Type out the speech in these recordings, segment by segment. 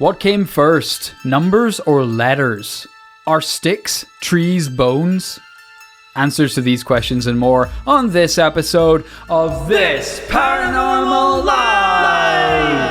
What came first, numbers or letters? Are sticks, trees, bones? Answers to these questions and more on this episode of This Paranormal Life!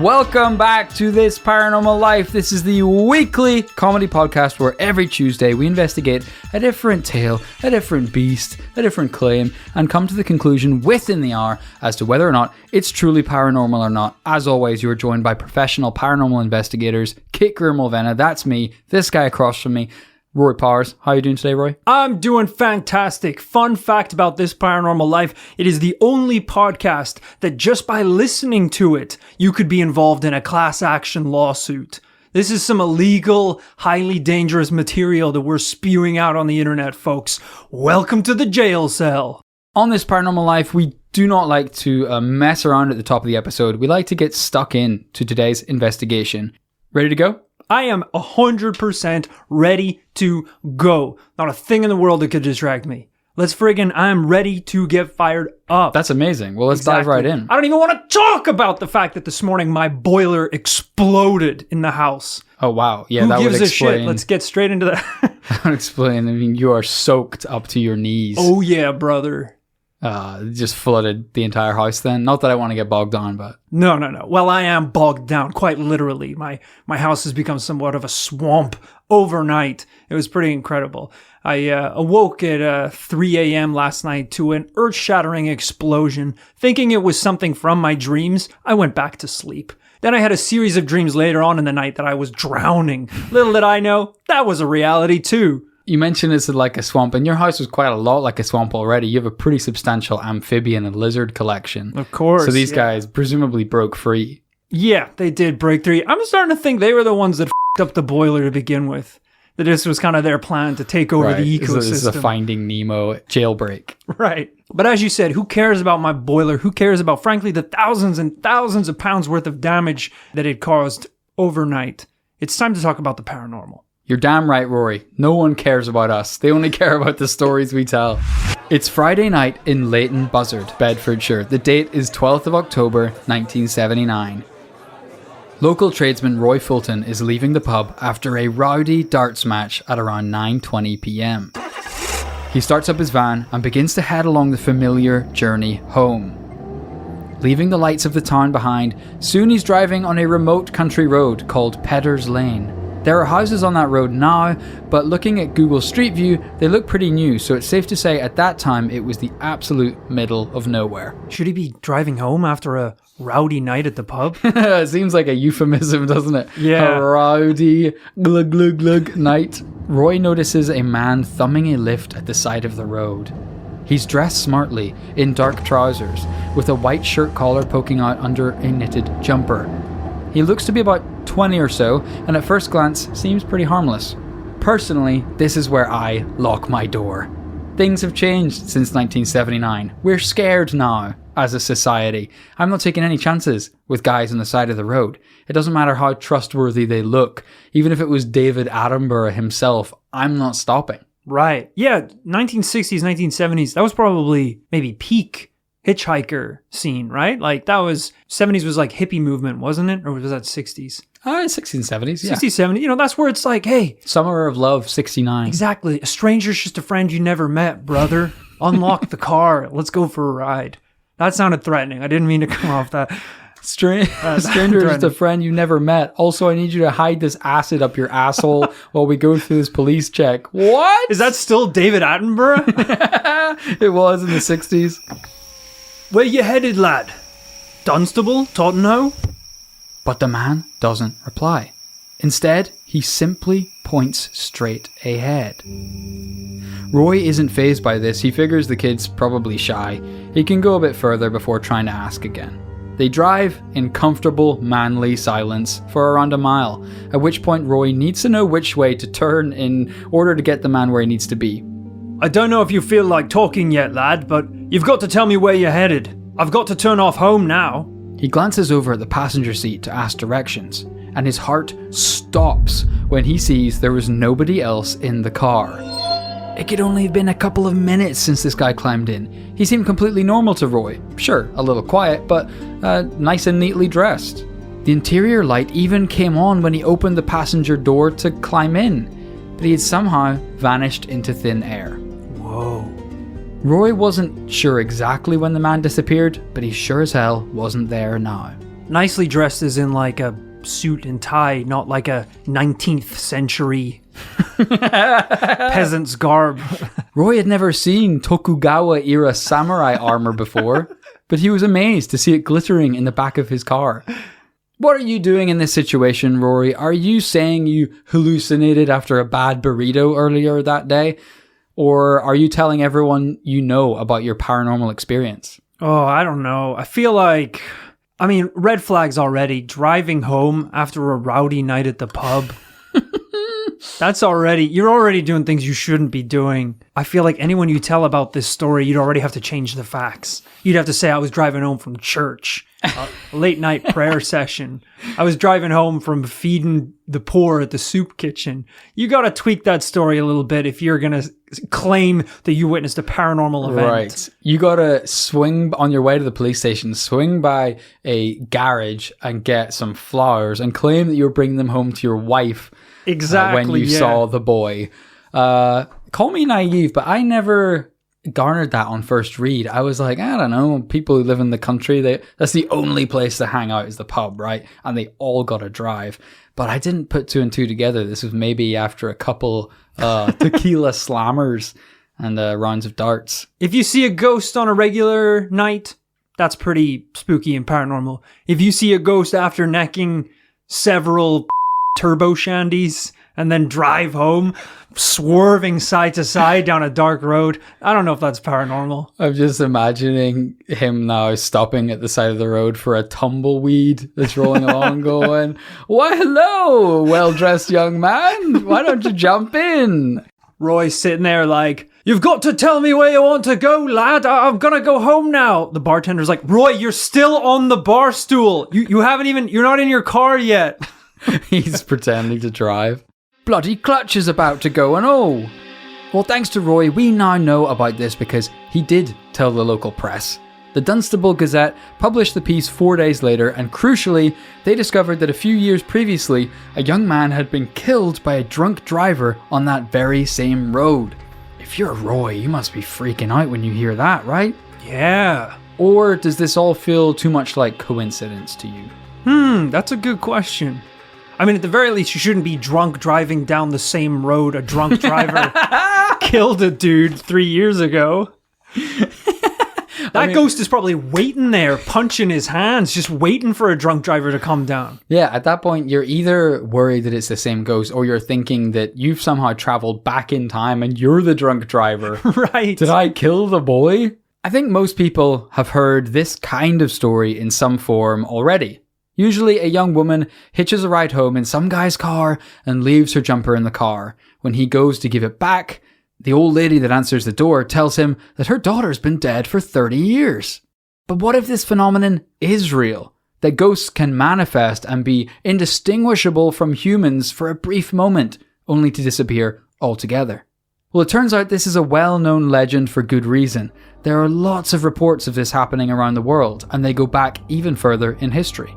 Welcome back to This Paranormal Life. This is the weekly comedy podcast where every Tuesday we investigate a different tale, a different beast, a different claim, and come to the conclusion within the hour as to whether or not it's truly paranormal or not. As always, you are joined by professional paranormal investigators, Kit Mulvena, that's me, this guy across from me, Rory Powers. How are you doing today, Roy? I'm doing fantastic. Fun fact about This Paranormal Life, it is the only podcast that just by listening to it, you could be involved in a class action lawsuit. This is some illegal, highly dangerous material that we're spewing out on the internet, folks. Welcome to the jail cell. On This Paranormal Life, we do not like to mess around at the top of the episode. We like to get stuck in to today's investigation. Ready to go? I am 100% ready to go. Not a thing in the world that could distract me. I'm ready to get fired up. That's amazing. Well, let's dive right in. I don't even want to talk about the fact that this morning my boiler exploded in the house. Oh, wow. Yeah, Who that gives would explain. a shit? Let's get straight into that. That would explain. I mean, you are soaked up to your knees. Oh, yeah, brother. Just flooded the entire house then. Not that I want to get bogged down, but... No. Well, I am bogged down, quite literally. My house has become somewhat of a swamp overnight. It was pretty incredible. I awoke at 3 a.m. last night to an earth-shattering explosion. Thinking it was something from my dreams, I went back to sleep. Then I had a series of dreams later on in the night that I was drowning. Little did I know, that was a reality too. You mentioned it's like a swamp, and your house was quite a lot like a swamp already. You have a pretty substantial amphibian and lizard collection. Of course. So these guys presumably broke free. Yeah, they did break free. I'm starting to think they were the ones that f***ed up the boiler to begin with. That this was kind of their plan to take over the ecosystem. This is a Finding Nemo jailbreak. Right. But as you said, who cares about my boiler? Who cares about, frankly, the thousands and thousands of pounds worth of damage that it caused overnight? It's time to talk about the paranormal. You're damn right, Rory. No one cares about us. They only care about the stories we tell. It's Friday night in Leighton Buzzard, Bedfordshire. The date is 12th of October, 1979. Local tradesman Roy Fulton is leaving the pub after a rowdy darts match at around 9:20 p.m. He starts up his van and begins to head along the familiar journey home. Leaving the lights of the town behind, soon he's driving on a remote country road called Pedder's Lane. There are houses on that road now, but looking at Google Street View, they look pretty new, so it's safe to say at that time it was the absolute middle of nowhere. Should he be driving home after a rowdy night at the pub? It seems like a euphemism, doesn't it? Yeah. A rowdy, glug glug glug night. Roy notices a man thumbing a lift at the side of the road. He's dressed smartly, in dark trousers, with a white shirt collar poking out under a knitted jumper. He looks to be about 20 or so, and at first glance seems pretty harmless. Personally, this is where I lock my door. Things have changed since 1979. We're scared now as a society. I'm not taking any chances with guys on the side of the road. It doesn't matter how trustworthy they look. Even if it was David Attenborough himself, I'm not stopping. Right. Yeah, 1960s, 1970s, that was probably maybe peak hitchhiker scene, right? Like that was 70s was like hippie movement, wasn't it? Or was that 60s? 60s and 70s, yeah. 60s, 70s, that's where it's like, hey. Summer of Love, 69. Exactly. A stranger's just a friend you never met, brother. Unlock the car. Let's go for a ride. That sounded threatening. I didn't mean to come off that. Stranger is just a friend you never met. Also, I need you to hide this acid up your asshole while we go through this police check. What? Is that still David Attenborough? It was in the 60s. Where you headed, lad? Dunstable? Tottenham? But the man doesn't reply. Instead, he simply points straight ahead. Roy isn't fazed by this. He figures the kid's probably shy. He can go a bit further before trying to ask again. They drive in comfortable, manly silence for around a mile, at which point Roy needs to know which way to turn in order to get the man where he needs to be. I don't know if you feel like talking yet, lad, but you've got to tell me where you're headed. I've got to turn off home now. He glances over at the passenger seat to ask directions, and his heart stops when he sees there was nobody else in the car. It could only have been a couple of minutes since this guy climbed in. He seemed completely normal to Roy. Sure, a little quiet, but nice and neatly dressed. The interior light even came on when he opened the passenger door to climb in, but he had somehow vanished into thin air. Whoa. Rory wasn't sure exactly when the man disappeared, but he sure as hell wasn't there now. Nicely dressed as in like a suit and tie, not like a 19th century peasant's garb. Roy had never seen Tokugawa-era samurai armor before, but he was amazed to see it glittering in the back of his car. What are you doing in this situation, Rory? Are you saying you hallucinated after a bad burrito earlier that day? Or are you telling everyone you know about your paranormal experience? Oh, I don't know. I feel like... red flags already. Driving home after a rowdy night at the pub. You're already doing things you shouldn't be doing. I feel like anyone you tell about this story, you'd already have to change the facts. You'd have to say, I was driving home from church, a late night prayer session. I was driving home from feeding the poor at the soup kitchen. You got to tweak that story a little bit if you're going to claim that you witnessed a paranormal event. Right. You got to swing on your way to the police station, swing by a garage and get some flowers and claim that you're bringing them home to your wife. Exactly. When you saw the boy. Call me naive, but I never garnered that on first read. I was like, I don't know, people who live in the country, that's the only place to hang out is the pub, right? And they all got to drive. But I didn't put two and two together. This was maybe after a couple tequila slammers and rounds of darts. If you see a ghost on a regular night, that's pretty spooky and paranormal. If you see a ghost after necking several turbo shandies and then drive home swerving side to side down a dark road, I don't know if that's paranormal. I'm just imagining him now stopping at the side of the road for a tumbleweed that's rolling along going, why hello, well-dressed young man, why don't you jump in? Roy's sitting there like, you've got to tell me where you want to go, lad. I'm gonna go home now. The bartender's like, Roy, you're still on the bar stool. You're not in your car yet. He's pretending to drive. Bloody clutch is about to go and all. Well, thanks to Roy, we now know about this because he did tell the local press. The Dunstable Gazette published the piece 4 days later, and crucially, they discovered that a few years previously, a young man had been killed by a drunk driver on that very same road. If you're Roy, you must be freaking out when you hear that, right? Yeah. Or does this all feel too much like coincidence to you? That's a good question. At the very least, you shouldn't be drunk driving down the same road a drunk driver killed a dude 3 years ago. That ghost is probably waiting there, punching his hands, just waiting for a drunk driver to come down. Yeah, at that point, you're either worried that it's the same ghost, or you're thinking that you've somehow traveled back in time and you're the drunk driver. Right. Did I kill the boy? I think most people have heard this kind of story in some form already. Usually a young woman hitches a ride home in some guy's car and leaves her jumper in the car. When he goes to give it back, the old lady that answers the door tells him that her daughter's been dead for 30 years. But what if this phenomenon is real? That ghosts can manifest and be indistinguishable from humans for a brief moment, only to disappear altogether. Well, it turns out this is a well-known legend for good reason. There are lots of reports of this happening around the world, and they go back even further in history.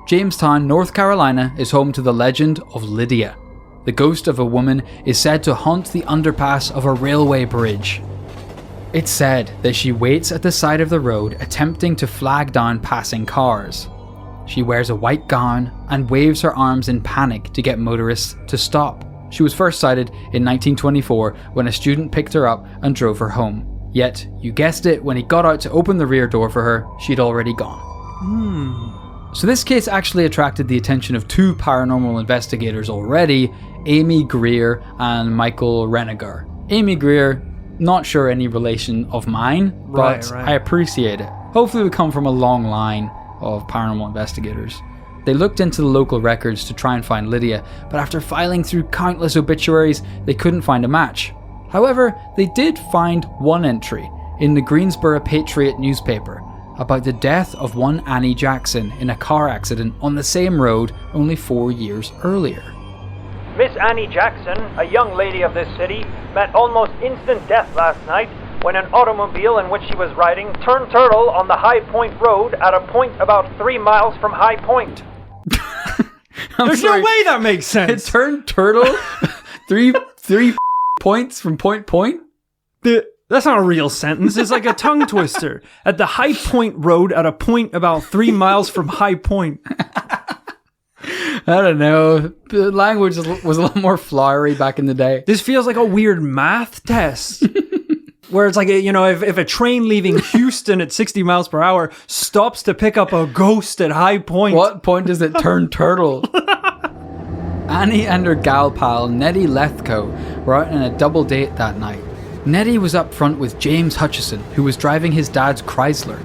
Jamestown, North Carolina is home to the legend of Lydia. The ghost of a woman is said to haunt the underpass of a railway bridge. It's said that she waits at the side of the road attempting to flag down passing cars. She wears a white gown and waves her arms in panic to get motorists to stop. She was first sighted in 1924 when a student picked her up and drove her home. Yet, you guessed it, when he got out to open the rear door for her, she'd already gone. So this case actually attracted the attention of two paranormal investigators already, Amy Greer and Michael Renegar. Amy Greer, not sure any relation of mine, but right. I appreciate it. Hopefully we come from a long line of paranormal investigators. They looked into the local records to try and find Lydia, but after filing through countless obituaries, they couldn't find a match. However, they did find one entry in the Greensboro Patriot newspaper about the death of one Annie Jackson in a car accident on the same road only 4 years earlier. Miss Annie Jackson, a young lady of this city, met almost instant death last night when an automobile in which she was riding turned turtle on the High Point Road at a point about 3 miles from High Point. There's no way that makes sense. It turned turtle three points from point? That's not a real sentence. It's like a tongue twister. At the High Point Road at a point about 3 miles from High Point. I don't know. The language was a lot more flowery back in the day. This feels like a weird math test. Where it's like, if a train leaving Houston at 60 miles per hour stops to pick up a ghost at High Point. What point does it turn turtle? Annie and her gal pal, Nettie Lethco, were out on a double date that night. Nettie was up front with James Hutchison, who was driving his dad's Chrysler.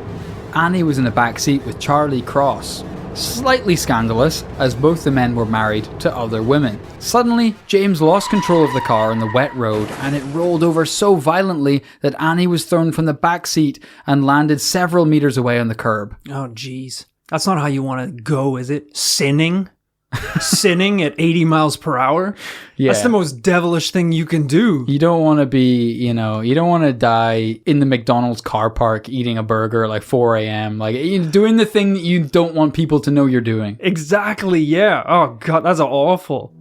Annie was in the back seat with Charlie Cross. Slightly scandalous, as both the men were married to other women. Suddenly, James lost control of the car on the wet road, and it rolled over so violently that Annie was thrown from the back seat and landed several meters away on the curb. Oh, jeez. That's not how you want to go, is it? Sinning? Sinning at 80 miles per hour? Yeah. That's the most devilish thing you can do. You don't want to be, you don't want to die in the McDonald's car park eating a burger at like 4 a.m. Like, doing the thing that you don't want people to know you're doing. Exactly, yeah. Oh, God, that's awful.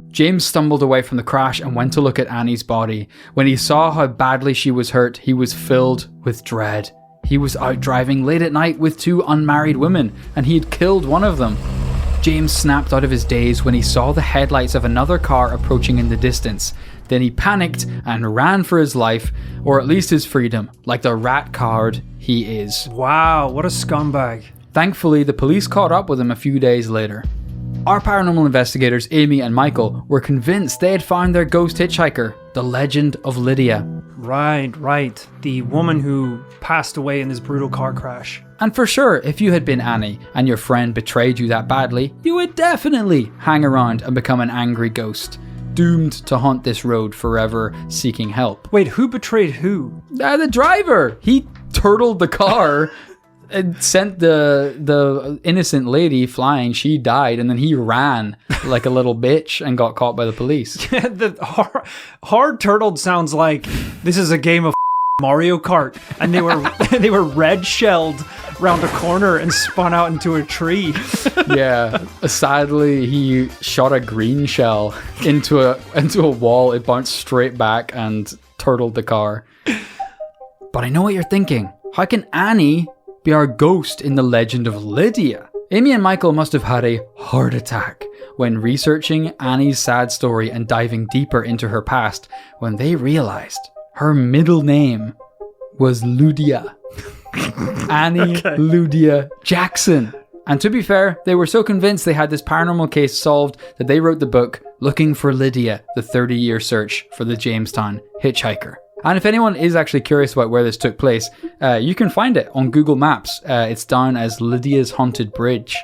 James stumbled away from the crash and went to look at Annie's body. When he saw how badly she was hurt, he was filled with dread. He was out driving late at night with 2 unmarried women, and he had killed one of them. James snapped out of his daze when he saw the headlights of another car approaching in the distance. Then he panicked and ran for his life, or at least his freedom, like the rat coward he is. Wow, what a scumbag. Thankfully, the police caught up with him a few days later. Our paranormal investigators, Amy and Michael, were convinced they had found their ghost hitchhiker, the legend of Lydia. Right. The woman who passed away in this brutal car crash. And for sure, if you had been Annie and your friend betrayed you that badly, you would definitely hang around and become an angry ghost, doomed to haunt this road forever, seeking help. Wait, who betrayed who? The driver! He turtled the car and sent the innocent lady flying. She died, and then he ran like a little bitch and got caught by the police. The hard turtled sounds like this is a game of Mario Kart, and they were red shelled round a corner and spun out into a tree. Yeah, sadly he shot a green shell into a wall. It bounced straight back and turtled the car. But I know what you're thinking. How can Annie be our ghost in the legend of Lydia? Amy and Michael must have had a heart attack when researching Annie's sad story and diving deeper into her past when they realized her middle name was Lydia. Annie Lydia Jackson. And to be fair, they were so convinced they had this paranormal case solved that they wrote the book Looking for Lydia, the 30-year search for the Jamestown hitchhiker. And if anyone is actually curious about where this took place, you can find it on Google Maps. It's down as Lydia's Haunted Bridge.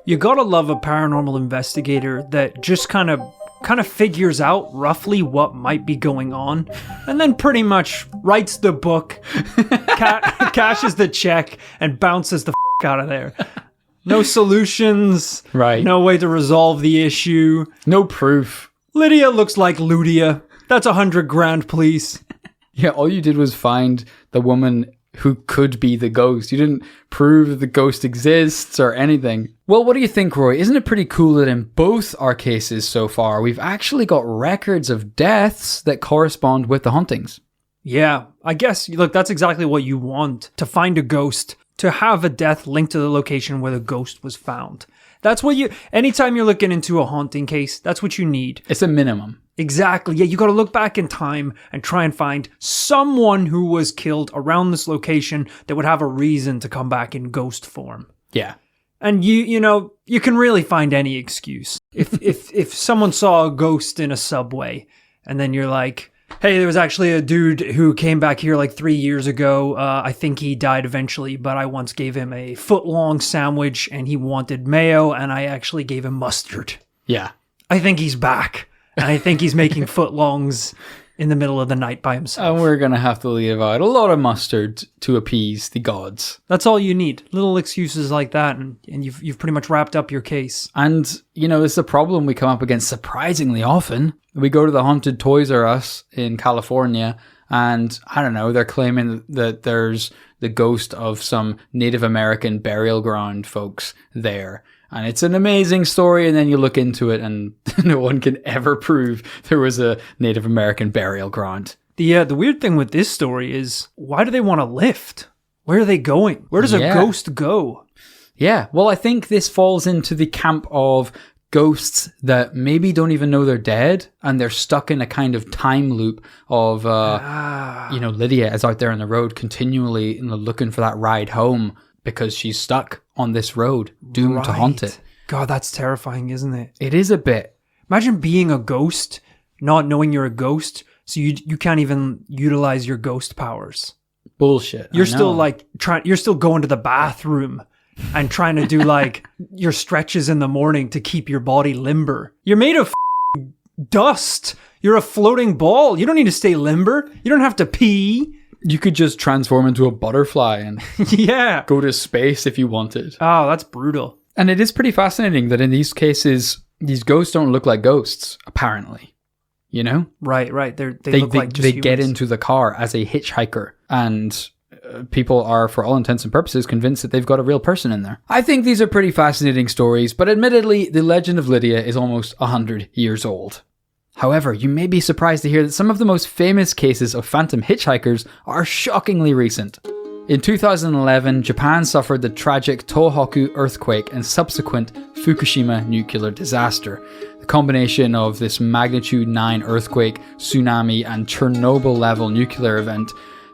You gotta love a paranormal investigator that just kind of figures out roughly what might be going on, and then pretty much writes the book, cashes the check, and bounces the out of there. No solutions. Right. No way to resolve the issue. No proof. Lydia looks like Ludia. That's $100,000, please. Yeah, all you did was find the woman who could be the ghost. You didn't prove that the ghost exists or anything. Well, what do you think, Roy? Isn't it pretty cool that in both our cases so far, we've actually got records of deaths that correspond with the hauntings? Yeah, I guess, look, that's exactly what you want. To find a ghost, to have a death linked to the location where the ghost was found. That's what anytime you're looking into a haunting case, that's what you need. It's a minimum. Exactly. Yeah, you got to look back in time and try and find someone who was killed around this location that would have a reason to come back in ghost form. Yeah. And you can really find any excuse. If someone saw a ghost in a subway and then you're like, hey, there was actually a dude who came back here like 3 years ago. I think he died eventually, but I once gave him a foot-long sandwich and he wanted mayo and I actually gave him mustard. Yeah. I think he's back. And I think he's making footlongs in the middle of the night by himself. And we're going to have to leave out a lot of mustard to appease the gods. That's all you need. Little excuses like that, and you've pretty much wrapped up your case. And, this is a problem we come up against surprisingly often. We go to the haunted Toys R Us in California, And I don't know, they're claiming that there's the ghost of some Native American burial ground folks there. And it's an amazing story, and then you look into it and no one can ever prove there was a Native American burial ground. The weird thing with this story is, why do they want to lift? Where are they going? Where does a ghost go? Yeah, well, I think this falls into the camp of ghosts that maybe don't even know they're dead, and they're stuck in a kind of time loop of, Lydia is out there on the road continually looking for that ride home because she's stuck on this road, doomed to haunt it. God, that's terrifying, isn't it? It is a bit. Imagine being a ghost, not knowing you're a ghost, so you can't even utilize your ghost powers. Bullshit. You're still you're still going to the bathroom and trying to do like your stretches in the morning to keep your body limber. You're made of dust. You're a floating ball. You don't need to stay limber. You don't have to pee. You could just transform into a butterfly and go to space if you wanted. Oh, that's brutal. And it is pretty fascinating that in these cases, these ghosts don't look like ghosts, apparently. You know? Right. They look like just They humans. get into the car as a hitchhiker, and people are, for all intents and purposes, convinced that they've got a real person in there. I think these are pretty fascinating stories, but admittedly, the legend of Lydia is almost 100 years old. However, you may be surprised to hear that some of the most famous cases of phantom hitchhikers are shockingly recent. In 2011, Japan suffered the tragic Tohoku earthquake and subsequent Fukushima nuclear disaster. The combination of this magnitude 9 earthquake, tsunami, and Chernobyl-level nuclear event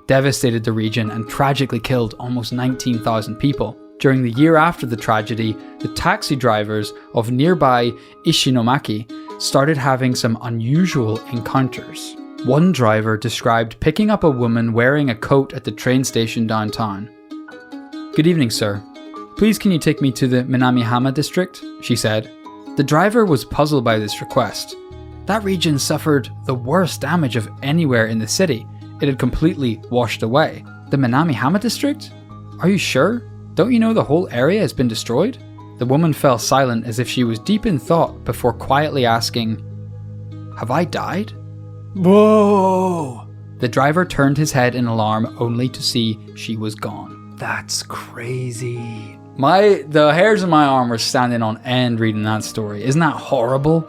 devastated the region and tragically killed almost 19,000 people. During the year after the tragedy, the taxi drivers of nearby Ishinomaki started having some unusual encounters. One driver described picking up a woman wearing a coat at the train station downtown. "Good evening, sir. Please can you take me to the Minamihama district?" she said. The driver was puzzled by this request. That region suffered the worst damage of anywhere in the city. It had completely washed away. "The Minamihama district? Are you sure? Don't you know the whole area has been destroyed?" The woman fell silent as if she was deep in thought before quietly asking, "Have I died?" Whoa! The driver turned his head in alarm only to see she was gone. That's crazy. The hairs on my arm were standing on end reading that story. Isn't that horrible?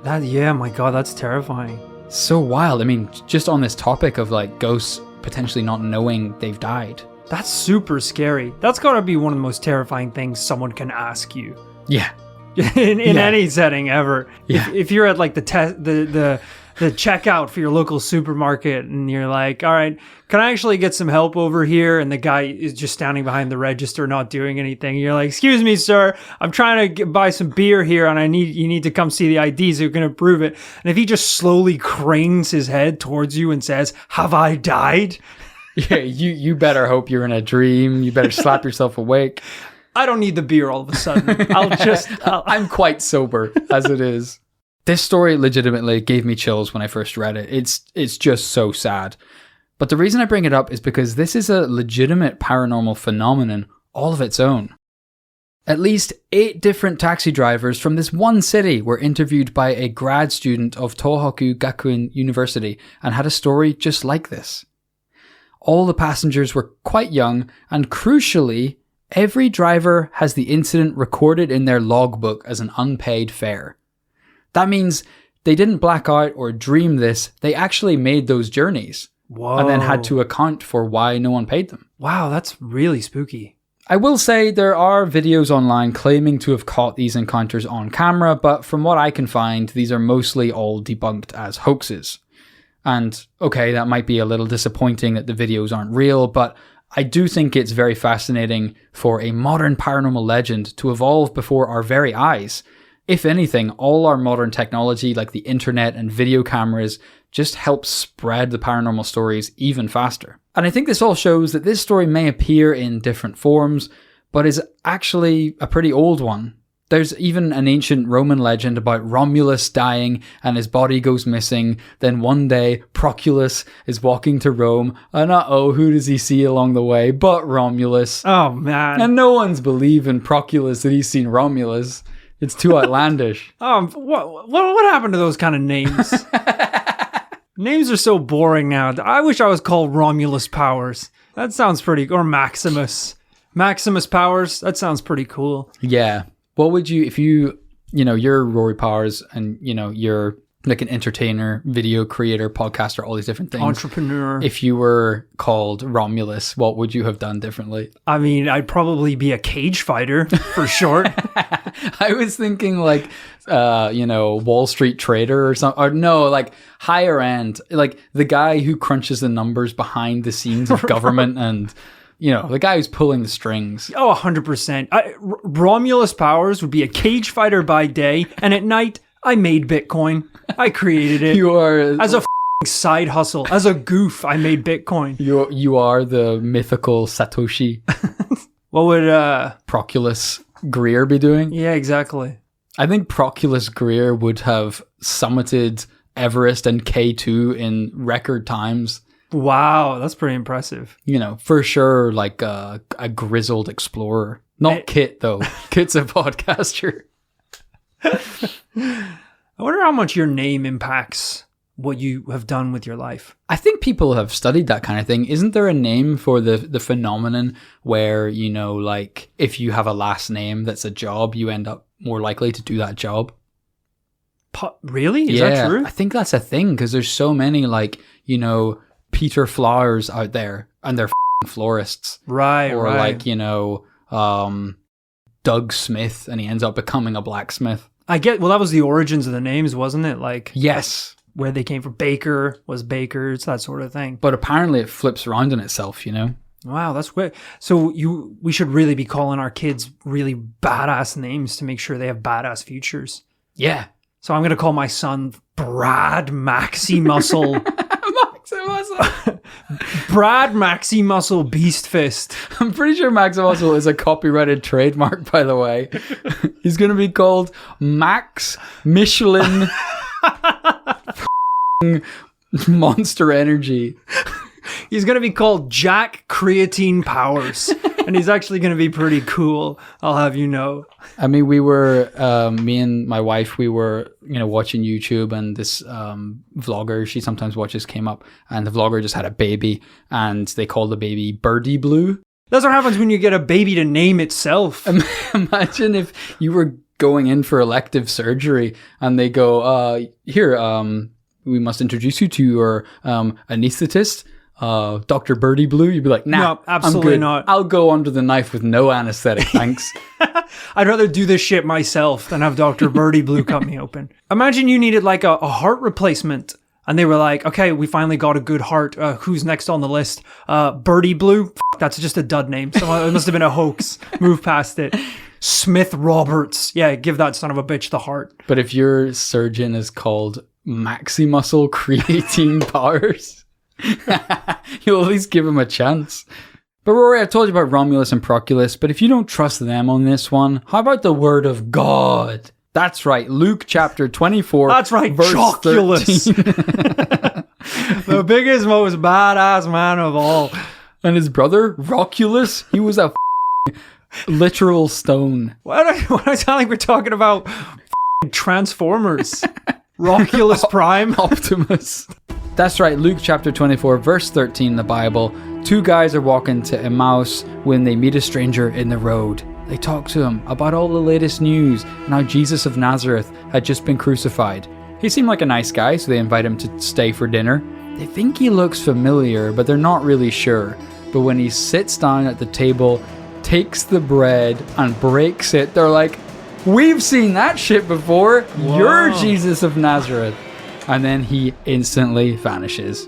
My God, that's terrifying. So wild. I mean, just on this topic of like ghosts potentially not knowing they've died. That's super scary. That's got to be one of the most terrifying things someone can ask you. Yeah. in any setting ever. Yeah. If you're at like the checkout for your local supermarket and you're like, all right, can I actually get some help over here? And the guy is just standing behind the register, not doing anything. You're like, excuse me, sir, I'm trying to buy some beer here and you need to come see the IDs so you can approve it. And if he just slowly cranes his head towards you and says, "Have I died?" Yeah, you better hope you're in a dream. You better slap yourself awake. I don't need the beer all of a sudden. I'm quite sober as it is. This story legitimately gave me chills when I first read it. It's just so sad. But the reason I bring it up is because this is a legitimate paranormal phenomenon all of its own. At least 8 different taxi drivers from this one city were interviewed by a grad student of Tohoku Gakuin University and had a story just like this. All the passengers were quite young, and crucially, every driver has the incident recorded in their logbook as an unpaid fare. That means they didn't black out or dream this, they actually made those journeys. Whoa. And then had to account for why no one paid them. Wow, that's really spooky. I will say there are videos online claiming to have caught these encounters on camera, but from what I can find, these are mostly all debunked as hoaxes. And okay, that might be a little disappointing that the videos aren't real, but I do think it's very fascinating for a modern paranormal legend to evolve before our very eyes. If anything, all our modern technology like the internet and video cameras just helps spread the paranormal stories even faster. And I think this all shows that this story may appear in different forms, but is actually a pretty old one. There's even an ancient Roman legend about Romulus dying and his body goes missing. Then one day, Proculus is walking to Rome, and who does he see along the way but Romulus? Oh, man. And no one's believing Proculus that he's seen Romulus. It's too outlandish. What happened to those kind of names? Names are so boring now. I wish I was called Romulus Powers. That sounds pretty... Or Maximus. Maximus Powers. That sounds pretty cool. Yeah. What would you... If you... you're Rory Powers and, you're like an entertainer, video creator, podcaster, all these different things. Entrepreneur. If you were called Romulus, what would you have done differently? I mean, I'd probably be a cage fighter for short. I was thinking like, Wall Street trader or something. Or no, like higher end. Like the guy who crunches the numbers behind the scenes of government and... the guy who's pulling the strings. Oh, 100%. Romulus Powers would be a cage fighter by day, and at night, I made Bitcoin. I created it. You are... As a side hustle. As a goof, I made Bitcoin. You are the mythical Satoshi. What would... Proculus Greer be doing? Yeah, exactly. I think Proculus Greer would have summited Everest and K2 in record times. Wow, that's pretty impressive. For sure, like a grizzled explorer. Not Kit, though. Kit's a podcaster. I wonder how much your name impacts what you have done with your life. I think people have studied that kind of thing. Isn't there a name for the phenomenon where, like if you have a last name that's a job, you end up more likely to do that job? Really? Is that true? I think that's a thing because there's so many like, Peter Flowers out there and they're florists. Right, or right. like, Doug Smith and he ends up becoming a blacksmith. Well, that was the origins of the names, wasn't it? Like, yes. Where they came from. Baker was Bakers, that sort of thing. But apparently it flips around on itself, Wow, that's weird. So we should really be calling our kids really badass names to make sure they have badass futures. Yeah. So I'm going to call my son Brad Maxi Muscle. Brad Maxi Muscle Beast Fist. I'm pretty sure Maxi Muscle is a copyrighted trademark, by the way. He's going to be called Max Michelin Monster Energy. He's going to be called Jack Creatine Powers. And he's actually going to be pretty cool, I'll have you know. I mean, we were, me and my wife, we were, watching YouTube and this vlogger she sometimes watches came up and the vlogger just had a baby and they called the baby Birdie Blue. That's what happens when you get a baby to name itself. Imagine if you were going in for elective surgery and they go, here, we must introduce you to your anesthetist. Dr. Birdie Blue, you'd be like, nah, no, absolutely I'm good. not. I'll go under the knife with no anesthetic, thanks. I'd rather do this shit myself than have Dr. Birdie Blue cut me open. Imagine you needed like a heart replacement and they were like, okay, we finally got a good heart. Who's next on the list? Birdie Blue? That's just a dud name. It must have been a hoax. Move past it. Smith Roberts. Yeah, give that son of a bitch the heart. But if your surgeon is called Maxi Muscle Creatine Powers... you'll at least give him a chance. But Rory, I told you about Romulus and Proculus, but if you don't trust them on this one, how about the word of God? That's right, Luke chapter 24. That's right, verse Joculus. 13. The biggest, most badass man of all. And his brother, Roculus, he was a literal stone. What I sound like we're talking about Transformers. Roculus Prime. Optimus. That's right, Luke chapter 24, verse 13 in the Bible. Two guys are walking to Emmaus when they meet a stranger in the road. They talk to him about all the latest news and how Jesus of Nazareth had just been crucified. He seemed like a nice guy, so they invite him to stay for dinner. They think he looks familiar, but they're not really sure. But when he sits down at the table, takes the bread and breaks it, they're like, we've seen that shit before. Whoa. You're Jesus of Nazareth. And then he instantly vanishes.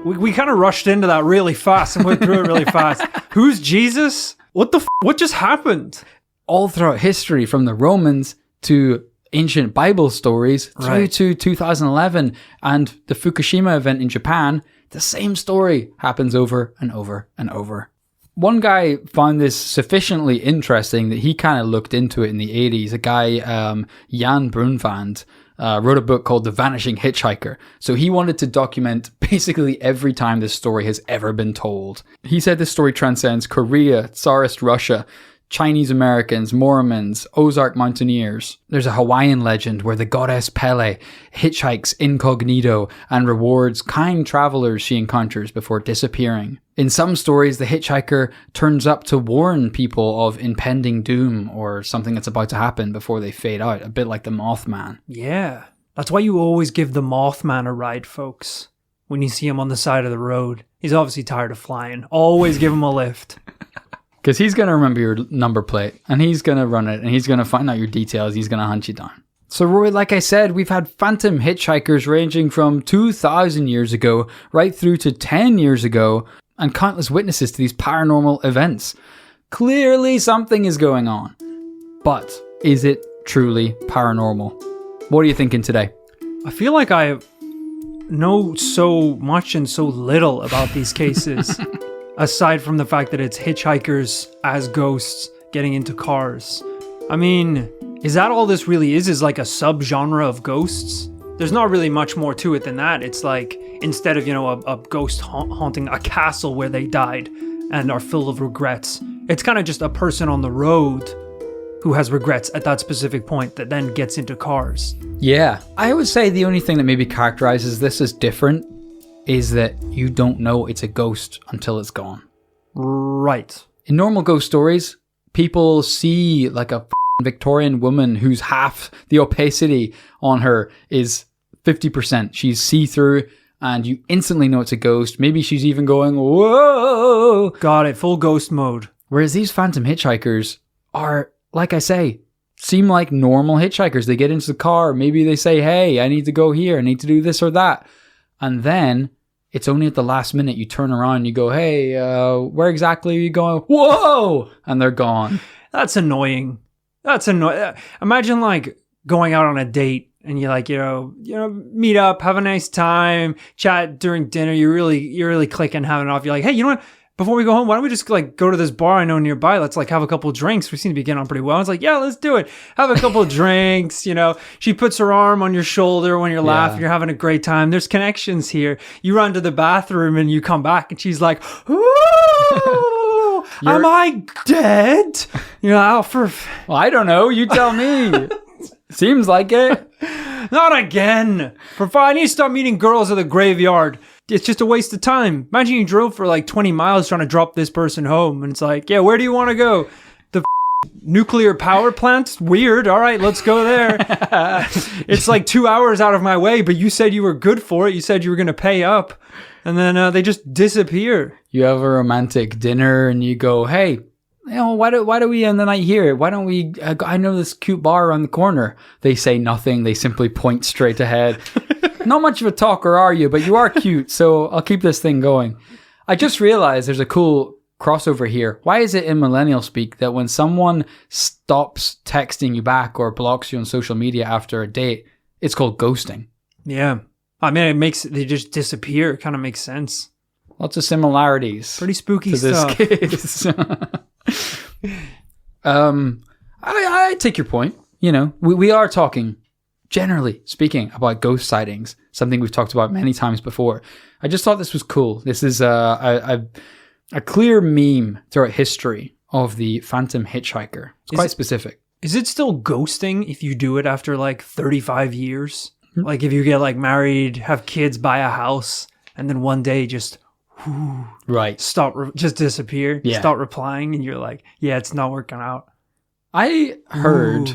We kind of rushed into that really fast and went through it really fast. Who's Jesus? What what just happened? All throughout history, from the Romans to ancient Bible stories through to 2011 and the Fukushima event in Japan, the same story happens over and over and over. One guy found this sufficiently interesting that he kind of looked into it in the 80s. A guy, Jan Brunvand, wrote a book called The Vanishing Hitchhiker. So he wanted to document basically every time this story has ever been told. He said this story transcends Korea, Tsarist Russia, Chinese Americans, Mormons, Ozark mountaineers. There's a Hawaiian legend where the goddess Pele hitchhikes incognito and rewards kind travelers she encounters before disappearing. In some stories, the hitchhiker turns up to warn people of impending doom or something that's about to happen before they fade out, a bit like the Mothman. Yeah. That's why you always give the Mothman a ride, folks. When you see him on the side of the road. He's obviously tired of flying. Always give him a lift. Because he's going to remember your number plate, and he's going to run it, and he's going to find out your details, he's going to hunt you down. So Rory, like I said, we've had phantom hitchhikers ranging from 2,000 years ago right through to 10 years ago, and countless witnesses to these paranormal events. Clearly something is going on. But is it truly paranormal? What are you thinking today? I feel like I know so much and so little about these cases. Aside from the fact that it's hitchhikers as ghosts getting into cars. I mean, is that all this really is? Is like a subgenre of ghosts? There's not really much more to it than that. It's like, instead of, a ghost haunting a castle where they died and are filled of regrets, it's kind of just a person on the road who has regrets at that specific point that then gets into cars. Yeah. I would say the only thing that maybe characterizes this as different is that you don't know it's a ghost until it's gone. Right. In normal ghost stories, people see like a Victorian woman whose half the opacity on her is 50%. She's see-through and you instantly know it's a ghost. Maybe she's even going, whoa! Got it, full ghost mode. Whereas these phantom hitchhikers are, like I say, seem like normal hitchhikers. They get into the car, maybe they say, hey, I need to go here, I need to do this or that. And then it's only at the last minute you turn around and you go, hey, where exactly are you going? Whoa! And they're gone. That's annoying. That's annoying. Imagine like going out on a date and you like, meet up, have a nice time, chat during dinner. You're really clicking, having it off. You're like, hey, you know what? Before we go home, why don't we just like go to this bar I know nearby? Let's like have a couple of drinks. We seem to be getting on pretty well. It's like, yeah, let's do it. Have a couple of drinks. She puts her arm on your shoulder when you're laughing. You're having a great time. There's connections here. You run to the bathroom and you come back and she's like, ooh, am I dead? Well, I don't know. You tell me. Seems like it. Not again. I need to stop meeting girls at the graveyard. It's just a waste of time. Imagine you drove for like 20 miles trying to drop this person home. And it's like, yeah, where do you want to go? The nuclear power plant? Weird. All right, let's go there. It's like 2 hours out of my way, but you said you were good for it. You said you were going to pay up. And then they just disappear. You have a romantic dinner and you go, hey, why do we end the night here? Why don't we, I know this cute bar around the corner. They say nothing. They simply point straight ahead. Not much of a talker, are you? But you are cute, so I'll keep this thing going. I just realized there's a cool crossover here. Why is it in millennial speak that when someone stops texting you back or blocks you on social media after a date, it's called ghosting? Yeah. I mean, they just disappear. It kind of makes sense. Lots of similarities. Pretty spooky to stuff. This case. I take your point. We are talking, generally speaking, about ghost sightings, something we've talked about many times before. I just thought this was cool. This is a clear meme throughout history of the phantom hitchhiker. It's quite specific. Is it still ghosting if you do it after like 35 years? Like if you get like married, have kids, buy a house, and then one day just just disappear, stop replying, and you're like, yeah, it's not working out. I heard.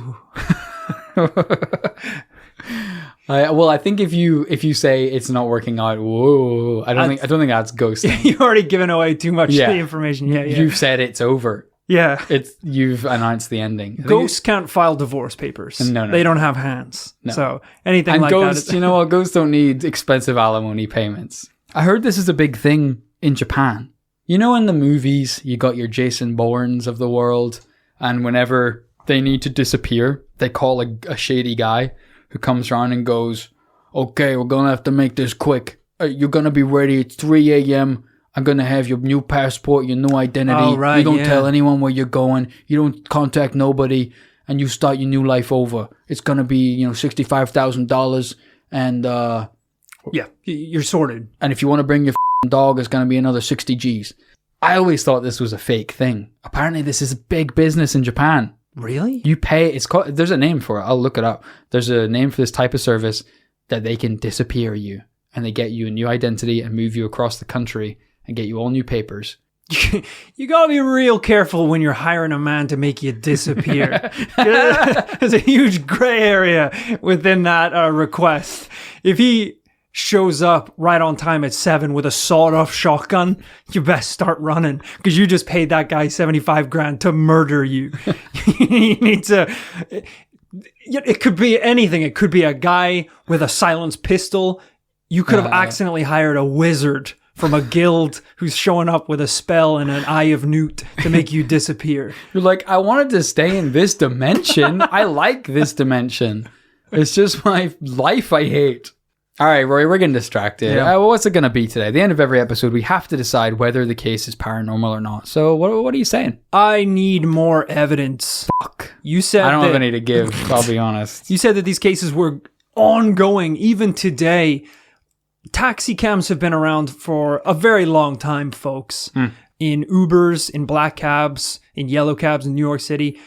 I think if you say it's not working out, whoa, I don't think that's ghosting. You've already given away too much of the information. Yeah, you've said it's over. Yeah, you've announced the ending. Ghosts can't file divorce papers. No, they don't have hands. No. So anything and like ghosts, that. Ghosts don't need expensive alimony payments. I heard this is a big thing in Japan. In the movies, you got your Jason Bournes of the world, and whenever they need to disappear, they call a shady guy who comes around and goes, okay, we're going to have to make this quick. You're going to be ready at 3 a.m. I'm going to have your new passport, your new identity. Oh, right, you don't tell anyone where you're going. You don't contact nobody, and you start your new life over. It's going to be, $65,000, and yeah, you're sorted. And if you want to bring your dog, it's going to be another 60 G's. I always thought this was a fake thing. Apparently, this is a big business in Japan. Really? You pay, there's a name for it. I'll look it up. There's a name for this type of service that they can disappear you, and they get you a new identity and move you across the country and get you all new papers. You gotta be real careful when you're hiring a man to make you disappear. There's a huge gray area within that request. If he shows up right on time at 7 with a sawed-off shotgun, you best start running, because you just paid that guy 75 grand to murder you. You need to... It could be anything. It could be a guy with a silenced pistol. You could have accidentally hired a wizard from a guild who's showing up with a spell and an eye of newt to make you disappear. You're like, I wanted to stay in this dimension. I like this dimension. It's just my life I hate. All right, Rory, we're getting distracted. Yeah. What's it going to be today? At the end of every episode, we have to decide whether the case is paranormal or not. So what are you saying? I need more evidence. Fuck. You said I don't have any to give, I'll be honest. You said that these cases were ongoing even today. Taxi cams have been around for a very long time, folks. In Ubers, in black cabs, in yellow cabs in New York City.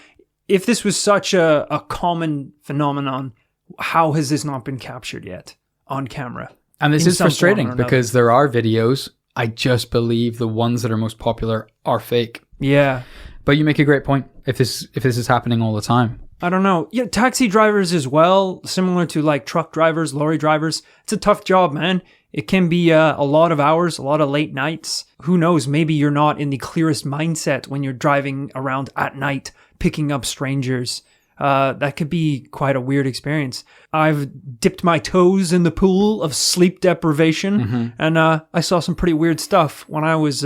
If this was such a common phenomenon, how has this not been captured yet on camera? And this is frustrating because there are videos. I just believe the ones that are most popular are fake. Yeah. But you make a great point. If this is happening all the time. I don't know. Yeah, taxi drivers as well, similar to like truck drivers, lorry drivers. It's a tough job, man. It can be a lot of hours, a lot of late nights. Who knows? Maybe you're not in the clearest mindset when you're driving around at night, picking up strangers. That could be quite a weird experience. I've dipped my toes in the pool of sleep deprivation, and I saw some pretty weird stuff when I was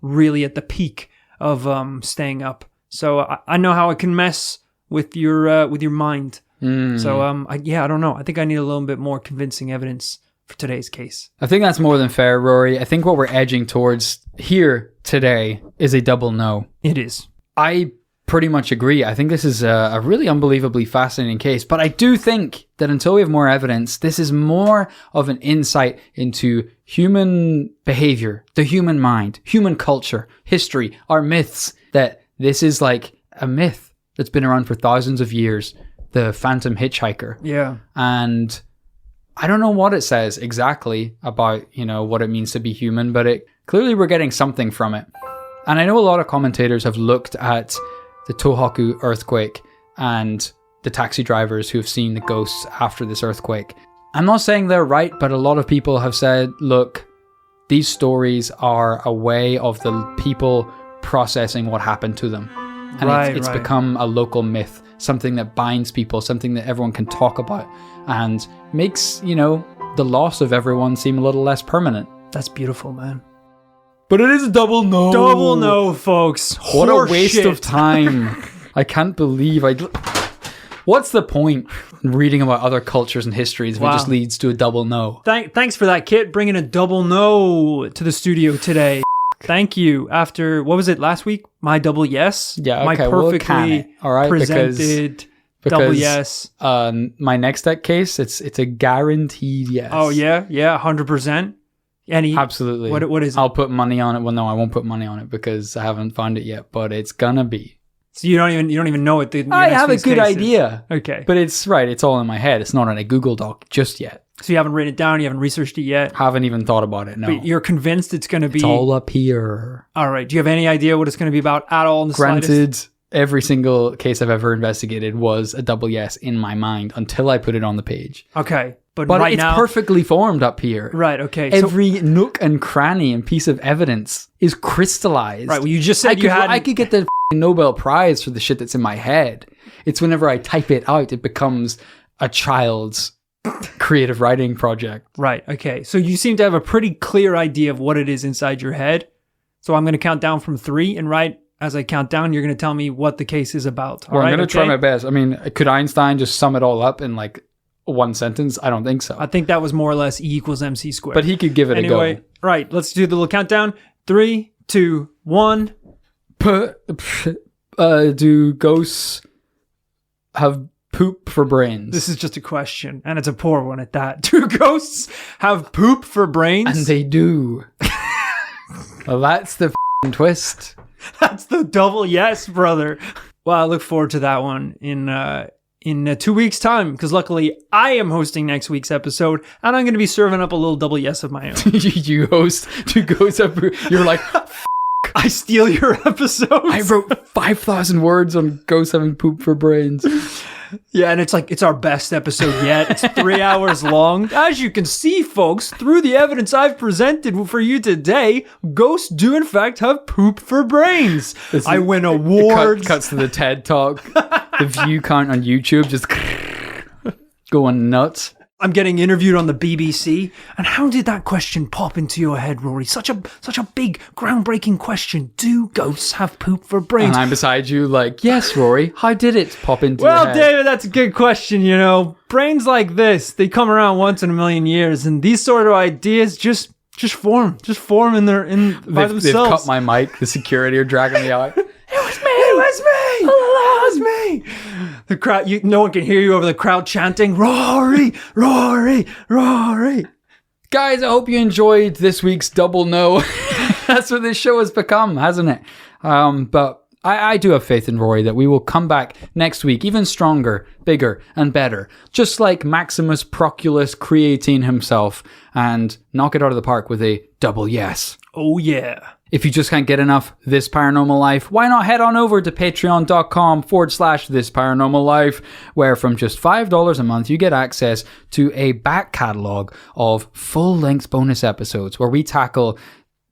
really at the peak of staying up. So I know how it can mess with your mind. So I don't know. I think I need a little bit more convincing evidence for today's case. I think that's more than fair, Rory. I think what we're edging towards here today is a double no. It is. I pretty much agree. I think this is a really unbelievably fascinating case, but I do think that until we have more evidence, this is more of an insight into human behavior, the human mind, human culture, history, our myths, that this is like a myth that's been around for thousands of years, the phantom hitchhiker. Yeah. And I don't know what it says exactly about, what it means to be human, but clearly we're getting something from it. And I know a lot of commentators have looked at the Tohoku earthquake and the taxi drivers who have seen the ghosts after this earthquake. I'm not saying they're right, but a lot of people have said, look, these stories are a way of the people processing what happened to them. And it's become a local myth, something that binds people, something that everyone can talk about and makes, the loss of everyone seem a little less permanent. That's beautiful, man. But it is a double no. Double no, folks. What a waste of time. I can't believe What's the point in reading about other cultures and histories if it just leads to a double no? Thanks for that, Kit. Bringing a double no to the studio today. Thank you. After, what was it, last week? My double yes? Yeah, okay. My perfectly presented double yes. My next case, it's a guaranteed yes. Oh, yeah? Yeah, 100%? Absolutely. What is it? I'll put money on it. Well, no, I won't put money on it because I haven't found it yet, but it's gonna be. So you don't even know what I have a good idea. Okay. But it's all in my head. It's not on a Google Doc just yet. So you haven't written it down, you haven't researched it yet? Haven't even thought about it, no. But you're convinced it's going to be... It's all up here. All right. Do you have any idea what it's going to be about at all in the slightest? Granted, every single case I've ever investigated was a double yes in my mind until I put it on the page. Okay. But right it's now, perfectly formed up here. Right, okay. Every nook and cranny and piece of evidence is crystallized. Right, well, you just said I could get the Nobel Prize for the shit that's in my head. It's whenever I type it out, it becomes a child's creative writing project. Right, okay. So you seem to have a pretty clear idea of what it is inside your head. So I'm going to count down from 3, and right as I count down, you're going to tell me what the case is about. I'm going to try my best. I mean, could Einstein just sum it all up in like one sentence? I don't think so. I think that was more or less E = MC squared. But he could give it a go. Right, let's do the little countdown. 3, 2, 1. Do ghosts have poop for brains? This is just a question, and it's a poor one at that. Do ghosts have poop for brains? And they do. Well, that's the twist. That's the double yes, brother. Well, I look forward to that one in 2 weeks' time, because luckily I am hosting next week's episode, and I'm going to be serving up a little double yes of my own. You host two Ghosts Have Poop. You're like, I steal your episodes. I wrote 5,000 words on ghosts having poop for brains. Yeah, and it's our best episode yet. It's 3 hours long. As you can see, folks, through the evidence I've presented for you today, ghosts do in fact have poop for brains. I win awards. Cuts to the TED Talk. The view count on YouTube just going nuts. I'm getting interviewed on the BBC. And how did that question pop into your head, Rory? Such a big, groundbreaking question. Do ghosts have poop for brains? And I'm beside you like, yes, Rory, how did it pop into your head? Well, David, that's a good question, you know. Brains like this, they come around once in a million years, and these sort of ideas just form by themselves. They've cut my mic. The security are dragging me out. It was me. The crowd, no one can hear you over the crowd chanting, Rory, Rory, Rory. Guys, I hope you enjoyed this week's Double No. That's what this show has become, hasn't it? But I do have faith in Rory that we will come back next week even stronger, bigger, and better. Just like Maximus Proculus creatine himself, and knock it out of the park with a double yes. Oh yeah. If you just can't get enough This Paranormal Life, why not head on over to patreon.com/This Paranormal Life, where from just $5 a month, you get access to a back catalogue of full-length bonus episodes where we tackle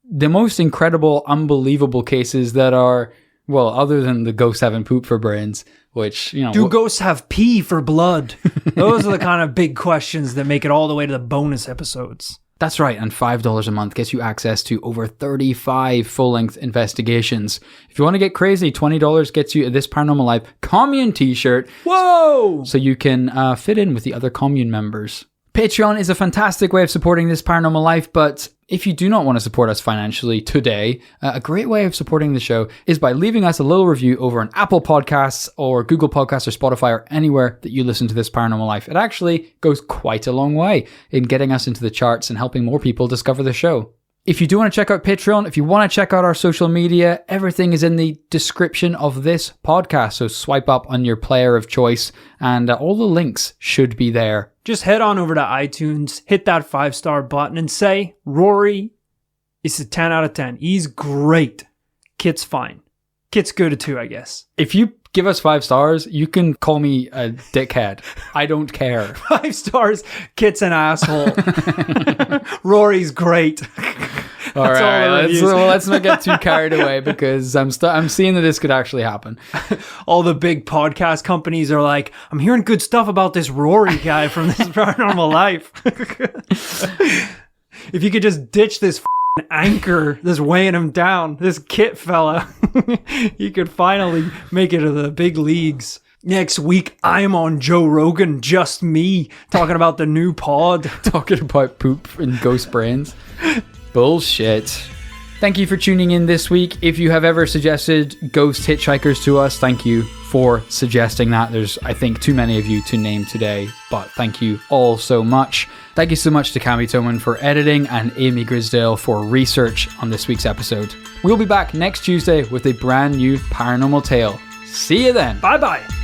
the most incredible, unbelievable cases that are, well, other than the ghosts having poop for brains, which, you know... Do ghosts have pee for blood? Those are the kind of big questions that make it all the way to the bonus episodes. That's right, and $5 a month gets you access to over 35 full-length investigations. If you want to get crazy, $20 gets you a This Paranormal Life commune t-shirt. Whoa! So you can fit in with the other commune members. Patreon is a fantastic way of supporting This Paranormal Life, but if you do not want to support us financially today, a great way of supporting the show is by leaving us a little review over on Apple Podcasts or Google Podcasts or Spotify or anywhere that you listen to This Paranormal Life. It actually goes quite a long way in getting us into the charts and helping more people discover the show. If you do want to check out Patreon, if you want to check out our social media, everything is in the description of this podcast. So swipe up on your player of choice and all the links should be there. Just head on over to iTunes, hit that 5-star button and say, Rory is a 10 out of 10. He's great. Kit's fine. Kit's good at 2, I guess. If you give us 5 stars, you can call me a dickhead. I don't care. 5 stars, Kit's an asshole. Rory's great. All right, let's not get too carried away because I'm seeing that this could actually happen. All the big podcast companies are like, I'm hearing good stuff about this Rory guy from This Paranormal Life. If you could just ditch this anchor that's weighing him down, this Kit fella, you could finally make it to the big leagues. Next week, I'm on Joe Rogan, just me, talking about the new pod. Talking about poop and ghost brains. Bullshit. Thank you for tuning in this week. If you have ever suggested ghost hitchhikers to us, thank you for suggesting that. There's, I think, too many of you to name today, but thank you all so much. Thank you so much to Cami Toman for editing and Amy Grisdale for research on this week's episode. We'll be back next Tuesday with a brand new paranormal tale. See you then. Bye-bye.